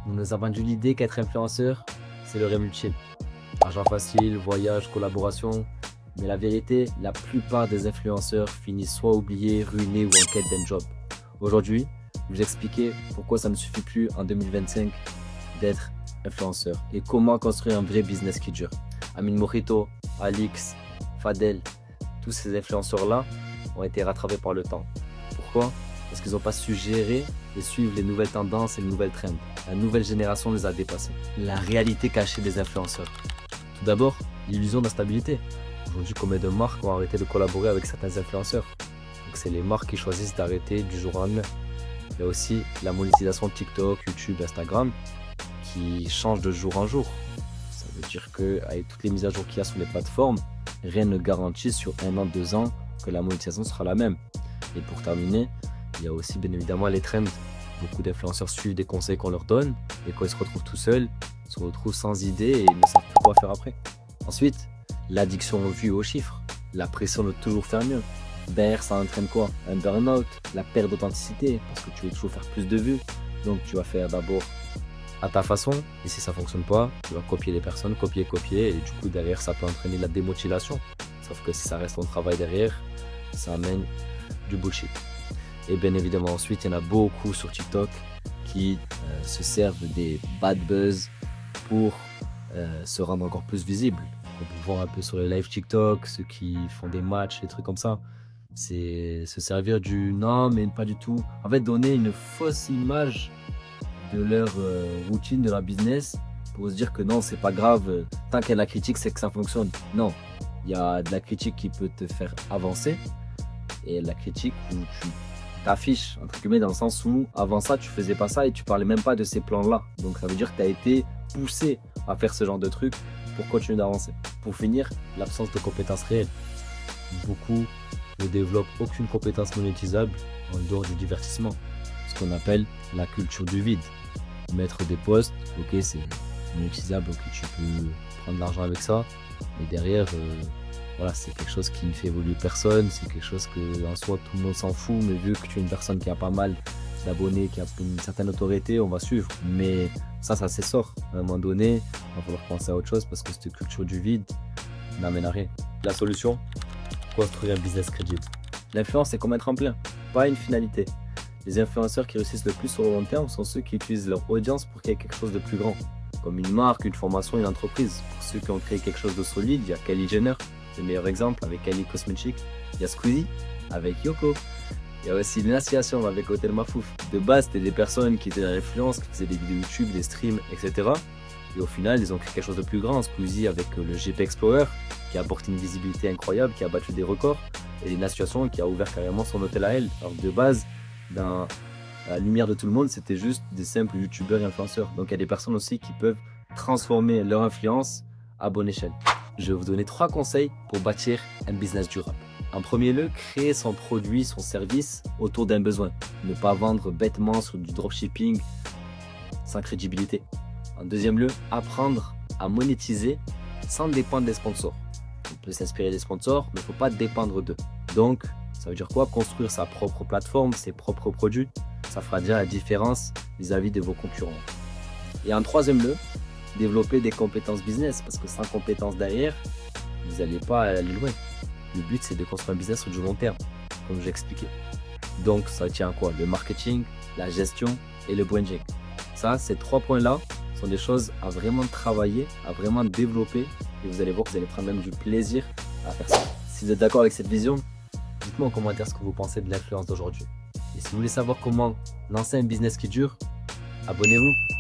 On nous a vendu l'idée qu'être influenceur, c'est le rêve ultime. Argent facile, voyage, collaboration. Mais la vérité, la plupart des influenceurs finissent soit oubliés, ruinés ou en quête d'un job. Aujourd'hui, je vais vous expliquer pourquoi ça ne suffit plus en 2025 d'être influenceur et comment construire un vrai business qui dure. Amin Mojito, Alix, Fadel, tous ces influenceurs-là ont été rattrapés par le temps. Pourquoi? Parce qu'ils n'ont pas su gérer et suivre les nouvelles tendances et les nouvelles trends. La nouvelle génération les a dépassés. La réalité cachée des influenceurs. Tout d'abord, l'illusion d'instabilité. Aujourd'hui, combien de marques ont arrêté de collaborer avec certains influenceurs? Donc c'est les marques qui choisissent d'arrêter du jour au lendemain. Il y a aussi la monétisation de TikTok, YouTube, Instagram qui change de jour en jour. Ça veut dire qu'avec toutes les mises à jour qu'il y a sur les plateformes, rien ne garantit sur 1 an, 2 ans que la monétisation sera la même. Et pour terminer, il y a aussi bien évidemment les trends. Beaucoup d'influenceurs suivent des conseils qu'on leur donne et quand ils se retrouvent tout seuls, ils se retrouvent sans idée et ils ne savent plus quoi faire après. Ensuite, l'addiction aux vues et aux chiffres, la pression de toujours faire mieux. Derrière, ça entraîne quoi? Un burn-out, la perte d'authenticité parce que tu veux toujours faire plus de vues. Donc tu vas faire d'abord à ta façon et si ça fonctionne pas, tu vas copier les personnes, copier et du coup derrière ça peut entraîner la démotivation. Sauf que si ça reste ton travail derrière, ça amène du bullshit. Et bien évidemment ensuite, il y en a beaucoup sur TikTok qui se servent des bad buzz pour se rendre encore plus visibles. On peut voir un peu sur les live TikTok, ceux qui font des matchs, des trucs comme ça. C'est se servir du non, mais pas du tout. En fait, donner une fausse image de leur routine, de leur business, pour se dire que non, c'est pas grave, tant qu'il y a de la critique, c'est que ça fonctionne. Non, il y a de la critique qui peut te faire avancer et de la critique où tu t'affiches, entre guillemets, dans le sens où avant ça, tu faisais pas ça et tu parlais même pas de ces plans-là. Donc ça veut dire que tu as été poussé à faire ce genre de truc pour continuer d'avancer. Pour finir, l'absence de compétences réelles. Beaucoup ne développent aucune compétence monétisable en dehors du divertissement. Ce qu'on appelle la culture du vide. Mettre des posts, ok, c'est monétisable, ok, tu peux prendre de l'argent avec ça, mais derrière, voilà, c'est quelque chose qui ne fait évoluer personne, c'est quelque chose que en soi tout le monde s'en fout, mais vu que tu es une personne qui a pas mal d'abonnés, qui a une certaine autorité, on va suivre. Mais ça s'essore. À un moment donné, il va falloir penser à autre chose parce que cette culture du vide n'amène à rien. La solution, construire un business crédible. L'influence, c'est comme un tremplin, pas une finalité. Les influenceurs qui réussissent le plus sur le long terme sont ceux qui utilisent leur audience pour créer quelque chose de plus grand, comme une marque, une formation, une entreprise. Pour ceux qui ont créé quelque chose de solide, il y a Kylie Jenner, le meilleur exemple avec Kylie Cosmetics. Il y a Squeezie avec Yoko. Il y a aussi l'Inaciation avec Hotel Mafouf. De base, c'était des personnes qui étaient dans l'influence, qui faisaient des vidéos YouTube, des streams, etc. Et au final, ils ont créé quelque chose de plus grand. Squeezie avec le GP Explorer, qui a apporté une visibilité incroyable, qui a battu des records. Et l'Inaciation qui a ouvert carrément son hôtel à elle. Alors de base, dans la lumière de tout le monde, c'était juste des simples youtubeurs et influenceurs. Donc il y a des personnes aussi qui peuvent transformer leur influence à bonne échelle. Je vais vous donner 3 conseils pour bâtir un business durable. En premier lieu, créer son produit, son service autour d'un besoin. Ne pas vendre bêtement sur du dropshipping sans crédibilité. En deuxième lieu, apprendre à monétiser sans dépendre des sponsors. On peut s'inspirer des sponsors, mais il ne faut pas dépendre d'eux. Donc, ça veut dire quoi? Construire sa propre plateforme, ses propres produits. Ça fera déjà la différence vis-à-vis de vos concurrents. Et en troisième lieu, développer des compétences business. Parce que sans compétences derrière, vous n'allez pas aller loin. Le but, c'est de construire un business sur du long terme, comme j'ai expliqué. Donc, ça tient à quoi? Le marketing, la gestion et le branding. Ça, ces 3 points-là sont des choses à vraiment travailler, à vraiment développer. Et vous allez voir que vous allez prendre même du plaisir à faire ça. Si vous êtes d'accord avec cette vision, dites-moi en commentaire ce que vous pensez de l'influence d'aujourd'hui. Et si vous voulez savoir comment lancer un business qui dure, abonnez-vous.